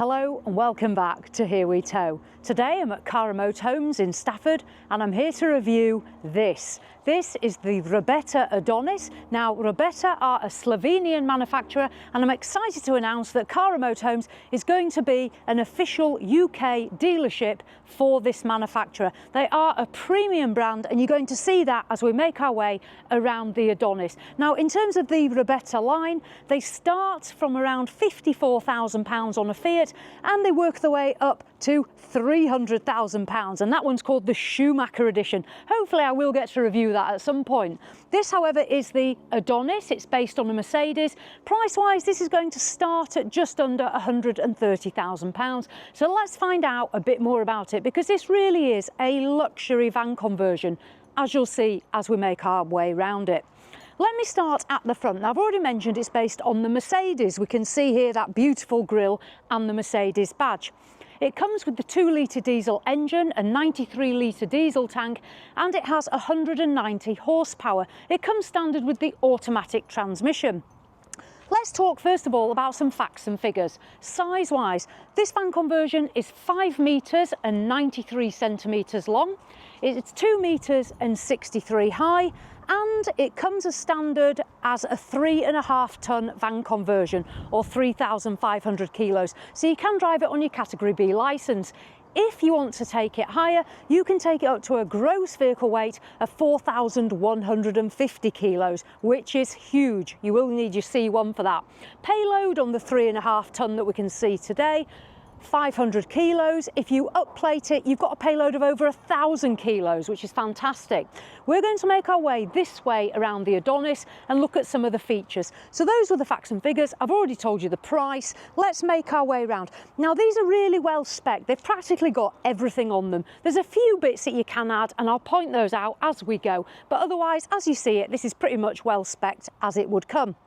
Hello and welcome back to Here We Tow. Today I'm at Motorhomes in Stafford and I'm here to review this. This is the Robeta Adonis. Now Robeta are a Slovenian manufacturer and I'm excited to announce that Motorhomes is going to be an official UK dealership for this manufacturer. They are a premium brand and you're going to see that as we make our way around the Adonis. Now in terms of the Robeta line, they start from around £54,000 on a Fiat and they work their way up to £300,000, and that one's called the Schumacher edition. Hopefully I will get to review that at some point. This, however, is the Adonis. It's based on a Mercedes. Price-wise, this is going to start at just under £130,000. So let's find out a bit more about it, because this really is a luxury van conversion, as you'll see as we make our way around it. Let me start at the front. Now, I've already mentioned it's based on the Mercedes. We can see here that beautiful grille and the Mercedes badge. It comes with the 2-litre diesel engine, a 93-litre diesel tank, and it has 190 horsepower. It comes standard with the automatic transmission. Let's talk first of all about some facts and figures. Size-wise, this van conversion is 5 metres and 93 centimetres long. It's 2 metres and 63 high, and it comes as standard as a 3.5 tonne van conversion, or 3,500 kilos. So you can drive it on your Category B licence. If you want to take it higher, you can take it up to a gross vehicle weight of 4,150 kilos, which is huge. You will need your C1 for that. Payload on the 3.5 tonne that we can see today, 500 kilos. If you upplate it, you've got a payload of over 1,000 kilos, which is fantastic. We're going to make our way this way around the Adonis and look at some of the features. So those were the facts and figures. I've already told you the price. Let's make our way around. Now these are really well spec'd. They've practically got everything on them. There's a few bits that you can add and I'll point those out as we go. But otherwise, as you see it, this is pretty much well spec'd as it would come.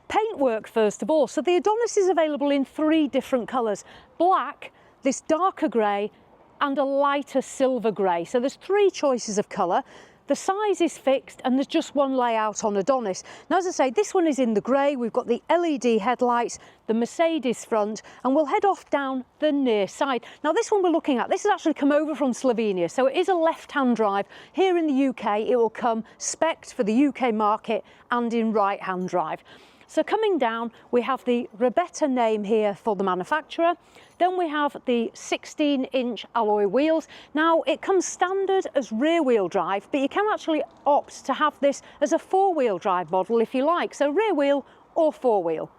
Paintwork first of all. So the Adonis is available in 3 different colours: black, this darker grey and a lighter silver grey. So there's 3 choices of colour. The size is fixed and there's just one layout on Adonis. Now as I say, this one is in the grey. We've got the LED headlights, the Mercedes front, and we'll head off down the near side. Now this one we're looking at, this has actually come over from Slovenia, so it is a left-hand drive. Here in the UK it will come spec'd for the UK market and in right-hand drive. So coming down, we have the Robeta name here for the manufacturer. Then we have the 16-inch alloy wheels. Now it comes standard as rear-wheel drive, but you can actually opt to have this as a 4-wheel drive model if you like, so rear-wheel or 4-wheel.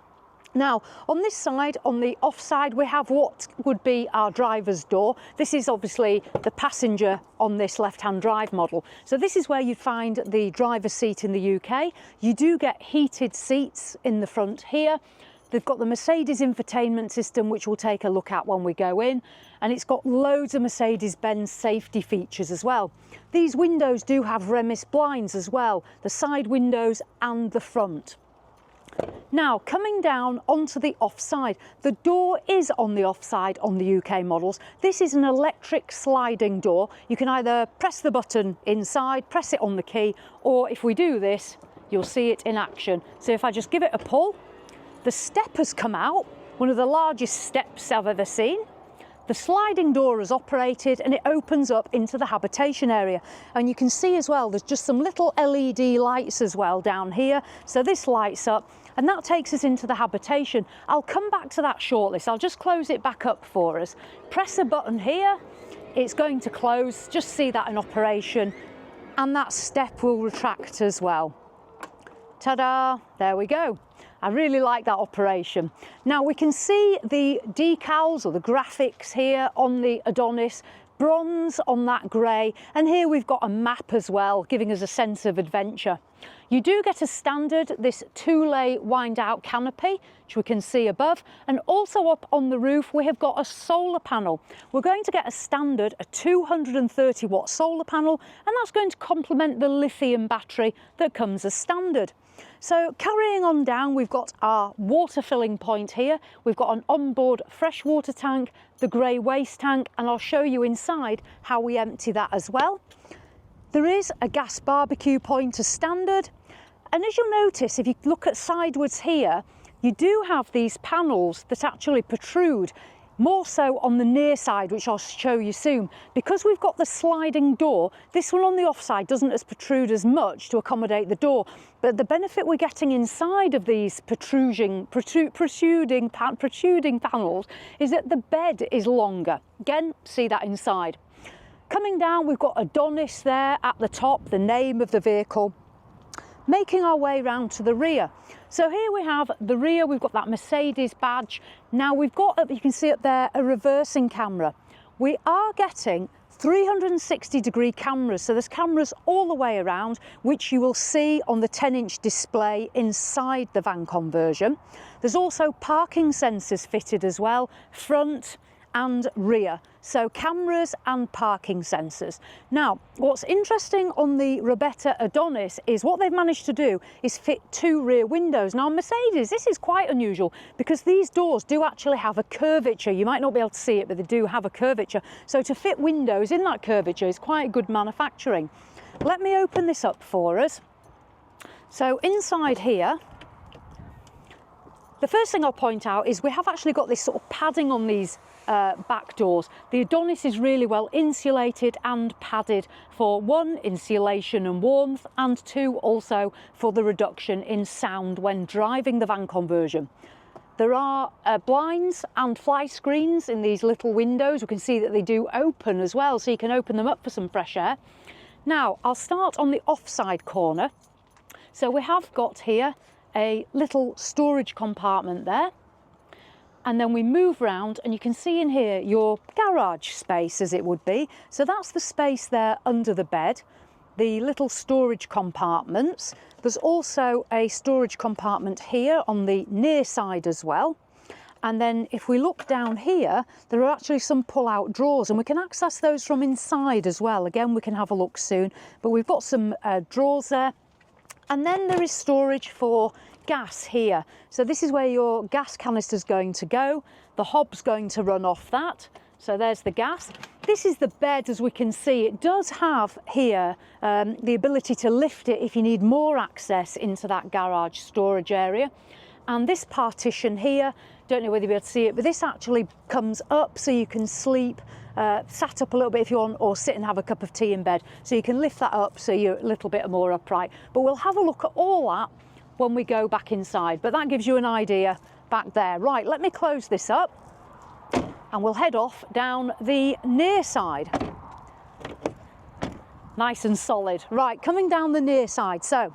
Now, on this side, on the off side, we have what would be our driver's door. This is obviously the passenger on this left-hand drive model. So this is where you'd find the driver's seat in the UK. You do get heated seats in the front here. They've got the Mercedes infotainment system, which we'll take a look at when we go in. And it's got loads of Mercedes-Benz safety features as well. These windows do have Remis blinds as well, the side windows and the front. Now, coming down onto the offside, the door is on the offside on the UK models. This is an electric sliding door. You can either press the button inside, press it on the key, or if we do this, you'll see it in action. So if I just give it a pull, the step has come out, one of the largest steps I've ever seen. The sliding door is operated and it opens up into the habitation area. And you can see as well, there's just some little LED lights as well down here. So this lights up and that takes us into the habitation. I'll come back to that shortly, so I'll just close it back up for us. Press a button here, it's going to close, just see that in operation. And that step will retract as well. Ta-da, there we go. I really like that operation. Now we can see the decals or the graphics here on the Adonis, bronze on that grey, and here we've got a map as well, giving us a sense of adventure. You do get a standard, this 2-lay wind-out canopy, which we can see above, and also up on the roof we have got a solar panel. We're going to get a standard, a 230-watt solar panel, and that's going to complement the lithium battery that comes as standard. So carrying on down, we've got our water filling point here. We've got an onboard freshwater tank, the grey waste tank, and I'll show you inside how we empty that as well. There is a gas barbecue point as standard. And as you'll notice, if you look at sidewards here, you do have these panels that actually protrude more so on the near side, which I'll show you soon. Because we've got the sliding door, this one on the offside doesn't protrude as much to accommodate the door, but the benefit we're getting inside of these protruding panels is that the bed is longer. Again, see that inside. Coming down, we've got Adonis there at the top, the name of the vehicle. Making our way round to the rear. So here we have the rear, we've got that Mercedes badge. Now we've got, you can see up there, a reversing camera. We are getting 360-degree cameras, so there's cameras all the way around, which you will see on the 10-inch display inside the van conversion. There's also parking sensors fitted as well, front and rear, so cameras and parking sensors. Now, what's interesting on the Robeta Adonis is what they've managed to do is fit 2 rear windows. Now, Mercedes, this is quite unusual because these doors do actually have a curvature. You might not be able to see it, but they do have a curvature. So to fit windows in that curvature is quite good manufacturing. Let me open this up for us. So inside here, the first thing I'll point out is we have actually got this sort of padding on these back doors. The Adonis is really well insulated and padded for 1, insulation and warmth, and 2, also for the reduction in sound when driving the van conversion. There are blinds and fly screens in these little windows. We can see that they do open as well, so you can open them up for some fresh air. Now, I'll start on the offside corner. So we have got here a little storage compartment there, and then we move round and you can see in here your garage space, as it would be. So that's the space there under the bed, the little storage compartments. There's also a storage compartment here on the near side as well. And then if we look down here, there are actually some pull-out drawers, and we can access those from inside as well. Again, we can have a look soon, but we've got some drawers there. And then there is storage for gas here. So this is where your gas canister is going to go. The hob's going to run off that. So there's the gas. This is the bed, as we can see. It does have here the ability to lift it if you need more access into that garage storage area. And this partition here, don't know whether you'll be able to see it, but this actually comes up so you can sleep sat up a little bit if you want, or sit and have a cup of tea in bed. So you can lift that up so you're a little bit more upright. But we'll have a look at all that when we go back inside. But that gives you an idea back there. Right, let me close this up and we'll head off down the near side. Nice and solid. Right, coming down the near side. So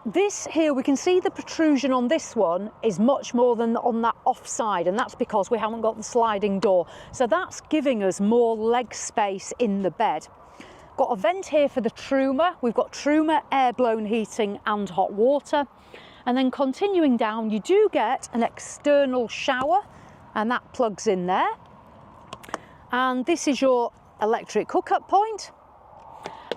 this here, we can see the protrusion on this one is much more than on that offside, and that's because we haven't got the sliding door. So that's giving us more leg space in the bed. Got a vent here for the Truma. We've got Truma air-blown heating and hot water. And then continuing down, you do get an external shower, and that plugs in there. And this is your electric hookup point.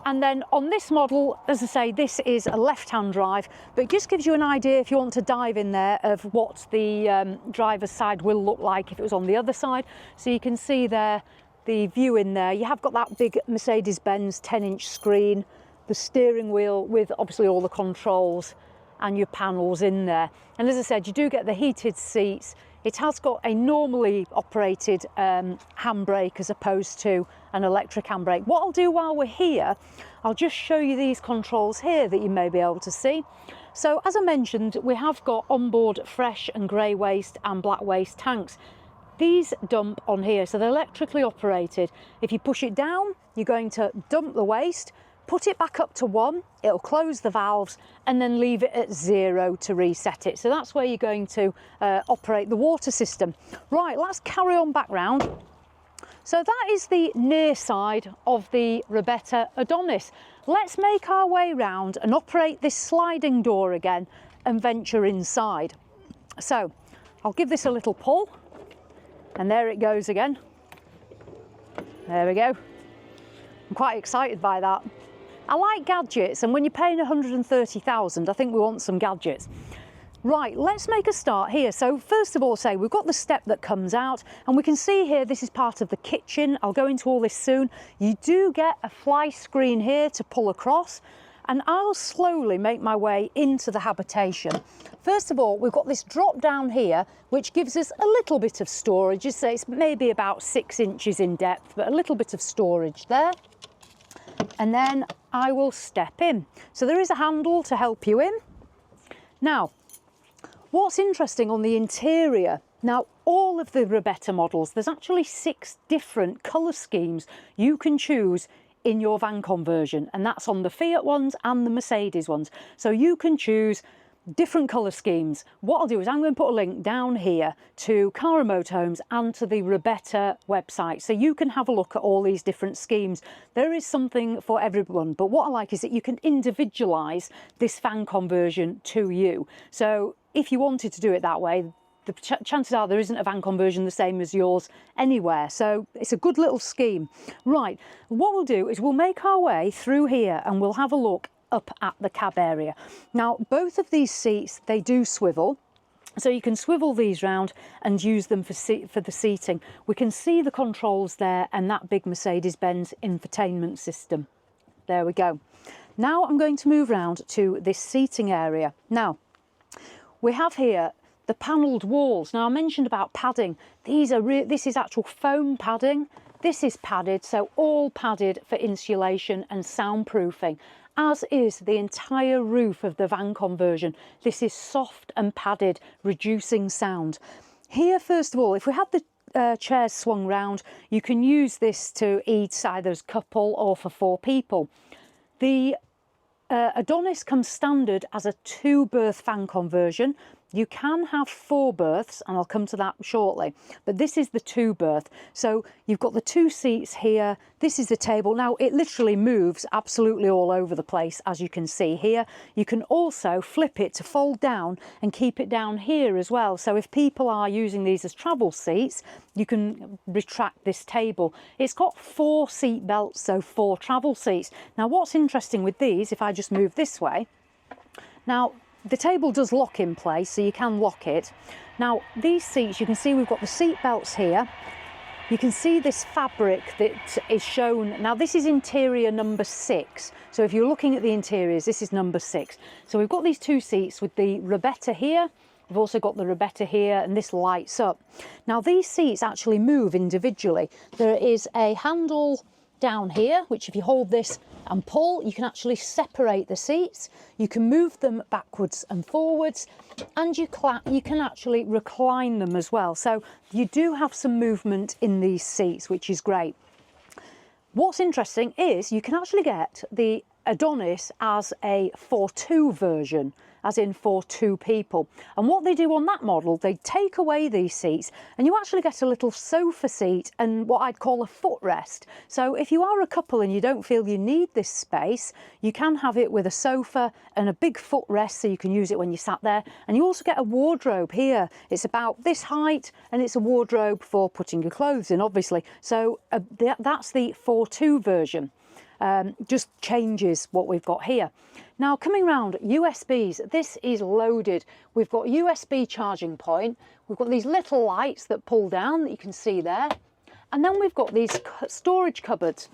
And then on this model, as I say, this is a left-hand drive, but it just gives you an idea, if you want to dive in there, of what the driver's side will look like if it was on the other side. So you can see there the view in there. You have got that big Mercedes-Benz 10-inch screen, the steering wheel with obviously all the controls and your panels in there. And as I said, you do get the heated seats. It has got a normally operated handbrake as opposed to an electric handbrake. What I'll do while we're here, I'll just show you these controls here that you may be able to see. So as I mentioned, we have got onboard fresh and grey waste and black waste tanks. These dump on here, so they're electrically operated. If you push it down, you're going to dump the waste, put it back up to 1, it'll close the valves and then leave it at 0 to reset it. So that's where you're going to operate the water system. Right, let's carry on back round. So that is the near side of the Robeta Adonis. Let's make our way round and operate this sliding door again and venture inside. So I'll give this a little pull, and there it goes again. There we go. I'm quite excited by that. I like gadgets, and when you're paying 130,000, I think we want some gadgets. Right, let's make a start here. So first of all, say we've got the step that comes out, and we can see here this is part of the kitchen. I'll go into all this soon. You do get a fly screen here to pull across, and I'll slowly make my way into the habitation. First of all, we've got this drop down here, which gives us a little bit of storage. Just say it's maybe about 6 inches in depth, but a little bit of storage there. And then I will step in. So there is a handle to help you in. Now, what's interesting on the interior, now all of the Robeta models, there's actually 6 different colour schemes you can choose in your van conversion, and that's on the Fiat ones and the Mercedes ones. So you can choose different colour schemes. What I'll do is I'm going to put a link down here to Cara Motorhomes and to the Robeta website, so you can have a look at all these different schemes. There is something for everyone, but what I like is that you can individualise this van conversion to you. So if you wanted to do it that way, the chances are there isn't a van conversion the same as yours anywhere. So it's a good little scheme. Right, what we'll do is we'll make our way through here and we'll have a look up at the cab area. Now, both of these seats, they do swivel. So you can swivel these round and use them for the seating. We can see the controls there and that big Mercedes-Benz infotainment system. There we go. Now I'm going to move round to this seating area. Now, we have here the panelled walls. Now, I mentioned about padding. This is actual foam padding. This is padded, so all padded for insulation and soundproofing, as is the entire roof of the van conversion. This is soft and padded, reducing sound. Here, first of all, if we had the chairs swung round, you can use this to eat either as couple or for 4 people. The Adonis comes standard as a 2-berth fan conversion. You can have 4 berths, and I'll come to that shortly, but this is the 2-berth. So you've got the 2 seats here. This is the table. Now, it literally moves absolutely all over the place, as you can see here. You can also flip it to fold down and keep it down here as well. So if people are using these as travel seats, you can retract this table. It's got 4 seat belts, so 4 travel seats. Now, what's interesting with these, if I just move this way, now, the table does lock in place, so you can lock it. Now, these seats, you can see we've got the seat belts here. You can see this fabric that is shown. Now, this is interior number 6. So if you're looking at the interiors, this is number 6. So we've got these 2 seats with the Robeta here. We've also got the Robeta here, and this lights up. Now, these seats actually move individually. There is a handle down here, which if you hold this and pull, you can actually separate the seats. You can move them backwards and forwards, and you can actually recline them as well. So you do have some movement in these seats, which is great. What's interesting is you can actually get the Adonis as a 4-2 version, as in for 2 people. And what they do on that model, they take away these seats and you actually get a little sofa seat and what I'd call a footrest. So if you are a couple and you don't feel you need this space, you can have it with a sofa and a big footrest, so you can use it when you sat there. And you also get a wardrobe here. It's about this height and it's a wardrobe for putting your clothes in, obviously. So that's the 4-2 version. Just changes what we've got here. Now, coming round, USBs, this is loaded. We've got USB charging point. We've got these little lights that pull down that you can see there. And then we've got these storage cupboards.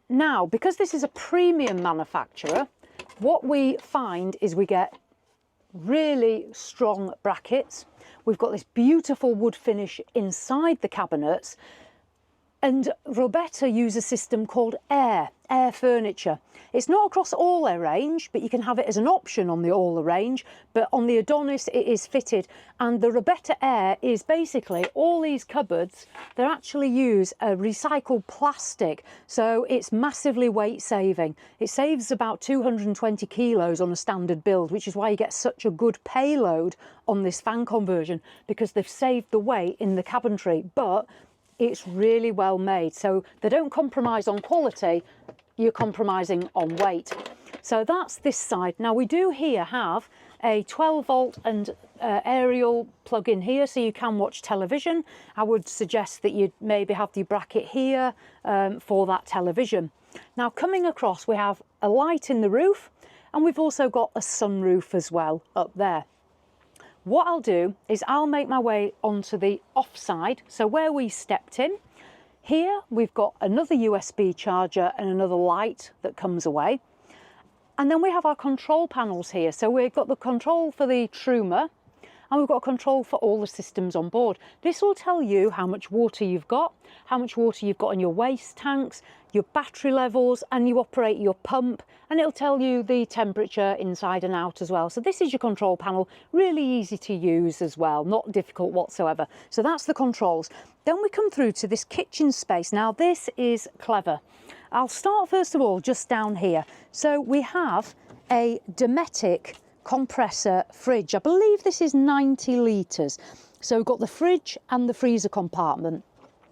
Now, because this is a premium manufacturer, what we find is we get really strong brackets. We've got this beautiful wood finish inside the cabinets. And Robeta use a system called air furniture. It's not across all their range, but you can have it as an option on all the range. But on the Adonis, it is fitted. And the Robeta Air is basically all these cupboards. They actually use a recycled plastic, so it's massively weight saving. It saves about 220 kilos on a standard build, which is why you get such a good payload on this fan conversion, because they've saved the weight in the cabinetry. But it's really well made, so they don't compromise on quality, you're compromising on weight. So that's this side. Now, we do here have a 12-volt and aerial plug-in here, so you can watch television. I would suggest that you'd maybe have the bracket here for that television. Now, coming across, we have a light in the roof, and we've also got a sunroof as well up there. What I'll do is I'll make my way onto the offside, so where we stepped in. Here we've got another USB charger and another light that comes away. And then we have our control panels here. So we've got the control for the truma, and we've got a control for all the systems on board. This will tell you how much water you've got in your waste tanks, your battery levels, and you operate your pump, and it'll tell you the temperature inside and out as well. So this is your control panel, really easy to use as well, not difficult whatsoever. So that's the controls. Then we come through to this kitchen space. Now this is clever. I'll start first of all just down here. So we have a Dometic compressor fridge. I believe this is 90 litres. So we've got the fridge and the freezer compartment.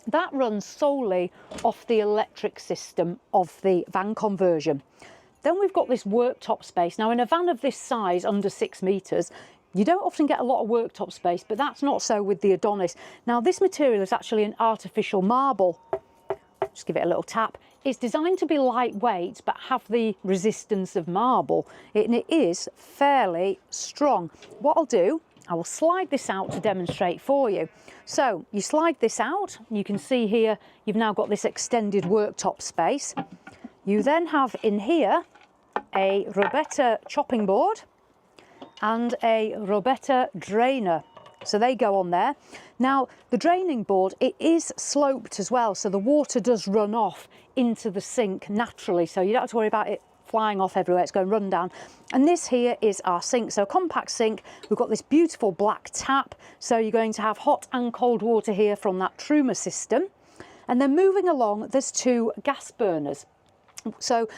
That runs solely off the electric system of the van conversion. Then we've got this worktop space. Now in a van of this size, under 6 metres, you don't often get a lot of worktop space, but that's not so with the Adonis. Now this material is actually an artificial marble. Just give it a little tap. It's designed to be lightweight but have the resistance of marble, and it is fairly strong. What I'll do, I will slide this out to demonstrate for you. So you slide this out, you can see here you've now got this extended worktop space. You then have in here a Robeta chopping board and a Robeta drainer. So they go on there. Now the draining board, it is sloped as well, so the water does run off into the sink naturally, so you don't have to worry about it flying off everywhere, it's going to run down. And this here is our sink, so a compact sink. We've got this beautiful black tap, so you're going to have hot and cold water here from that truma system. And then moving along, there's 2 gas burners. So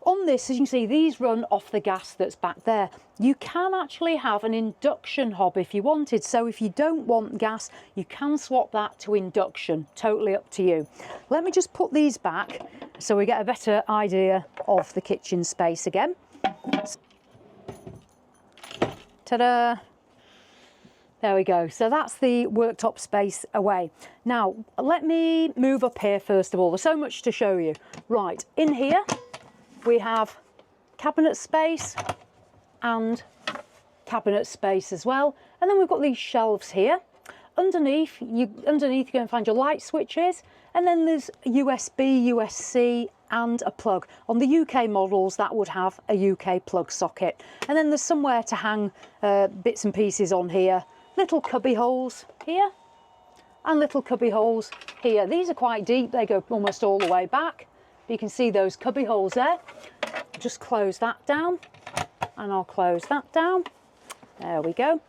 on this, as you can see, these run off the gas that's back there. You can actually have an induction hob if you wanted. So if you don't want gas, you can swap that to induction, totally up to you. Let me just put these back so we get a better idea of the kitchen space again. Ta-da! There we go. So that's the worktop space away. Now, let me move up here first of all. There's so much to show you. Right, in here, we have cabinet space and cabinet space as well. And then we've got these shelves here. Underneath you're going to find your light switches. And then there's USB, USB-C and a plug. On the UK models, that would have a UK plug socket. And then there's somewhere to hang bits and pieces on here. Little cubby holes here and little cubby holes here. These are quite deep. They go almost all the way back. You can see those cubby holes there. Just close that down and I'll close that down. There we go.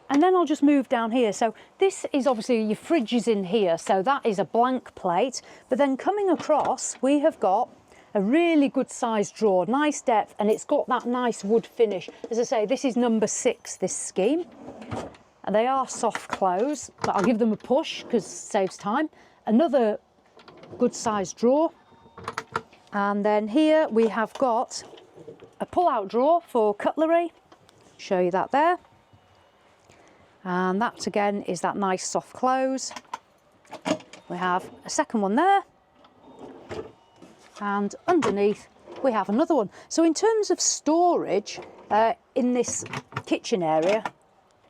And then I'll just move down here. So this is obviously your fridge is in here. So that is a blank plate. But then coming across, we have got a really good sized drawer, nice depth, and it's got that nice wood finish. As I say, this is number 6, this scheme. And they are soft close, but I'll give them a push because it saves time. Another good sized drawer. And then here we have got a pull-out drawer for cutlery. Show you that there. And that again is that nice soft close. We have a second one there. And underneath we have another one. So in terms of storage in this kitchen area,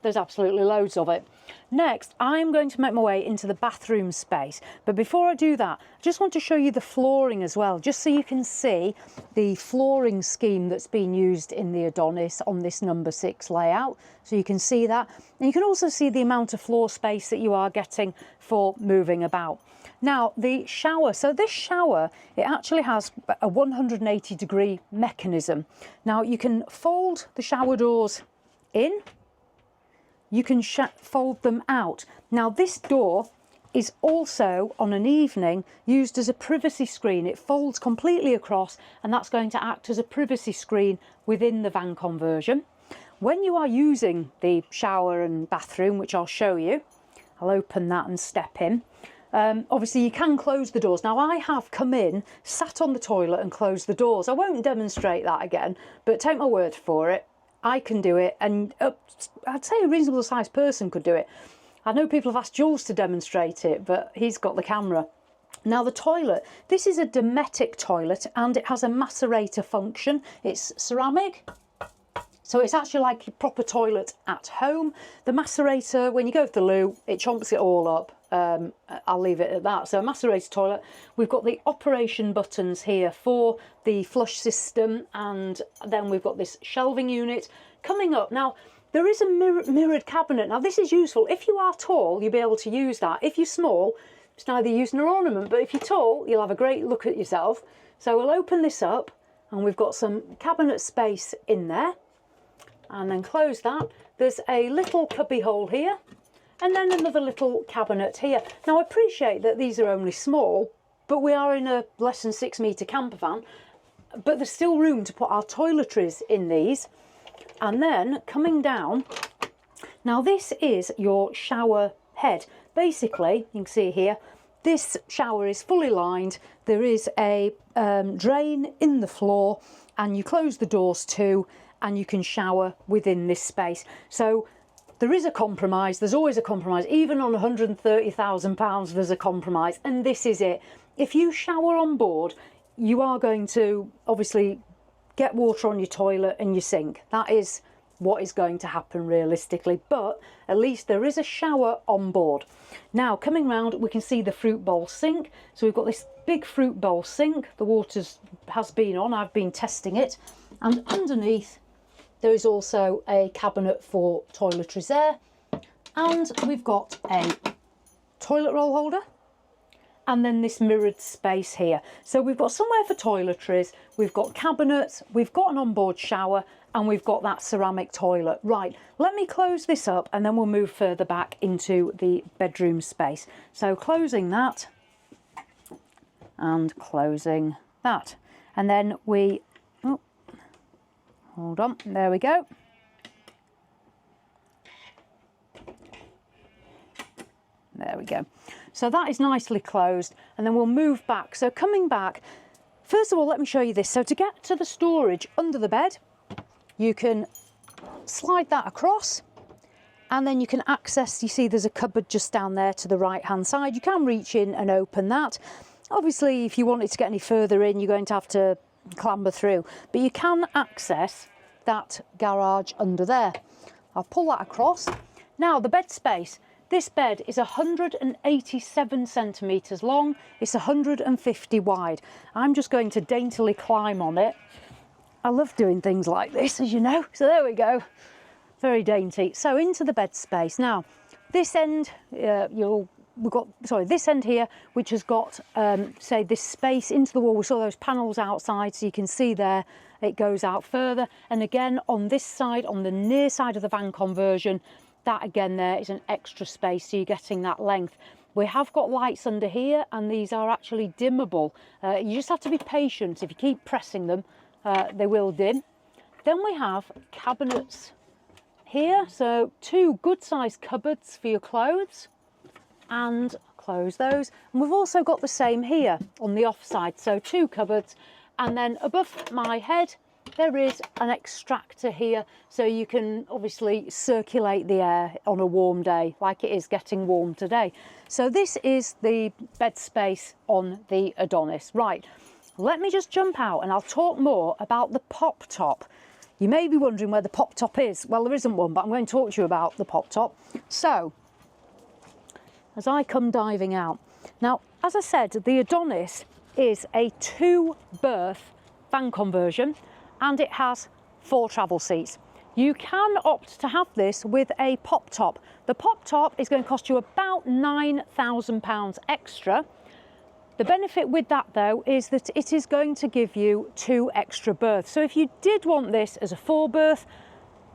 there's absolutely loads of it. Next, I'm going to make my way into the bathroom space. But before I do that, I just want to show you the flooring as well, just so you can see the flooring scheme that's been used in the Adonis on this number 6 layout. So you can see that. And you can also see the amount of floor space that you are getting for moving about. Now, the shower. So this shower, it actually has a 180-degree mechanism. Now, you can fold the shower doors in. You can fold them out. Now this door is also on an evening used as a privacy screen. It folds completely across and that's going to act as a privacy screen within the van conversion. When you are using the shower and bathroom, which I'll show you, I'll open that and step in. Obviously you can close the doors. Now I have come in, sat on the toilet and closed the doors. I won't demonstrate that again, but take my word for it. I can do it, and I'd say a reasonable sized person could do it. I know people have asked Jules to demonstrate it, but he's got the camera. Now the toilet, this is a Dometic toilet and it has a macerator function. It's ceramic, So it's actually like a proper toilet at home. The macerator, when you go to the loo, it chomps it all up. I'll leave it at that. So a macerator toilet. We've got the operation buttons here for the flush system, and then we've got this shelving unit coming up. Now, there is a mirrored cabinet. Now, this is useful. If you are tall, you'll be able to use that. If you're small, it's neither use nor ornament, but if you're tall, you'll have a great look at yourself. So we'll open this up, and we've got some cabinet space in there, and then close that. There's a little cubby hole here, and then another little cabinet here. Now, I appreciate that these are only small, but we are in a less than 6 metre camper van, but there's still room to put our toiletries in these. And then coming down, now this is your shower head. Basically, you can see here, this shower is fully lined. There is a drain in the floor, and you close the doors too, and you can shower within this space. So there is a compromise. There's always a compromise. Even on £130,000, there's a compromise, and this is it. If you shower on board, you are going to obviously get water on your toilet and your sink. That is what is going to happen realistically, but at least there is a shower on board. Now, coming round, we can see the fruit bowl sink. So we've got this big fruit bowl sink. The water has been on. I've been testing it. And underneath, there is also a cabinet for toiletries there. And we've got a toilet roll holder, and then this mirrored space here. So we've got somewhere for toiletries, we've got cabinets, we've got an onboard shower, and we've got that ceramic toilet. Right, let me close this up, and then we'll move further back into the bedroom space. So closing that, and closing that. And then we, oh, hold on, there we go. There we go. So that is nicely closed, and then we'll move back. So coming back, first of all, let me show you this. So to get to the storage under the bed, you can slide that across, and then you can access, you see there's a cupboard just down there to the right hand side. You can reach in and open that. Obviously, if you wanted to get any further in, you're going to have to clamber through, but you can access that garage under there. I'll pull that across. Now, the bed space. This bed is 187 centimetres long, it's 150 wide. I'm just going to daintily climb on it. I love doing things like this, as you know. So there we go, very dainty. So into the bed space. Now, this end, this end here, which has got, say, this space into the wall. We saw those panels outside, so you can see there, it goes out further. And again, on this side, on the near side of the van conversion, that again there is an extra space, so you're getting that length. We have got lights under here, and these are actually dimmable. You just have to be patient. If you keep pressing them, they will dim. Then we have cabinets here, so 2 good sized cupboards for your clothes, and close those. And we've also got the same here on the off side, so 2 cupboards, and then above my head there is an extractor here, so you can obviously circulate the air on a warm day, like it is getting warm today. So this is the bed space on the Adonis. Right, let me just jump out and I'll talk more about the pop top. You may be wondering where the pop top is. Well, there isn't one, but I'm going to talk to you about the pop top. So, as I come diving out. Now, as I said, the Adonis is a 2-berth van conversion, and it has 4 travel seats. You can opt to have this with a pop top. The pop top is going to cost you about £9,000 extra. The benefit with that though is that it is going to give you 2 extra berths. So if you did want this as a 4-berth,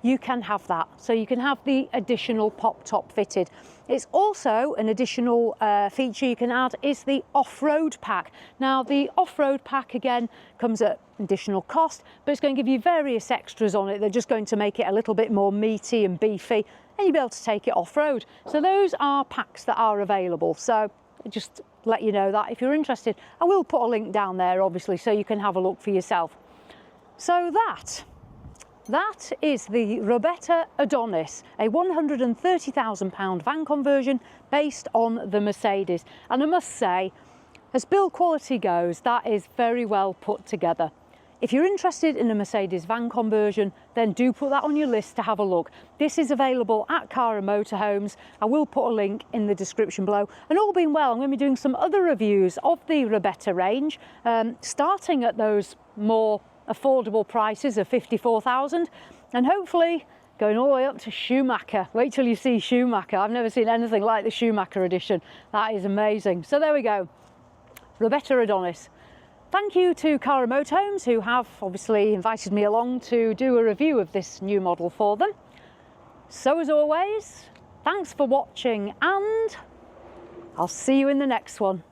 you can have that. So you can have the additional pop top fitted. It's also an additional feature you can add is the off-road pack. Now the off-road pack again comes at additional cost, but it's going to give you various extras on it. They're just going to make it a little bit more meaty and beefy, and you'll be able to take it off-road. So those are packs that are available. So just let you know that if you're interested. I will put a link down there obviously so you can have a look for yourself. So that is the Robeta Adonis, a £130,000 van conversion based on the Mercedes. And I must say, as build quality goes, that is very well put together. If you're interested in a Mercedes van conversion, then do put that on your list to have a look. This is available at Car and Motorhomes. I will put a link in the description below. And all being well, I'm going to be doing some other reviews of the Robeta range, starting at those more affordable prices of 54,000, and hopefully going all the way up to Schumacher. Wait till you see Schumacher. I've never seen anything like the Schumacher edition. That is amazing. So there we go, Robeta Adonis. Thank you to Car and Motorhomes, who have obviously invited me along to do a review of this new model for them. So as always, thanks for watching, and I'll see you in the next one.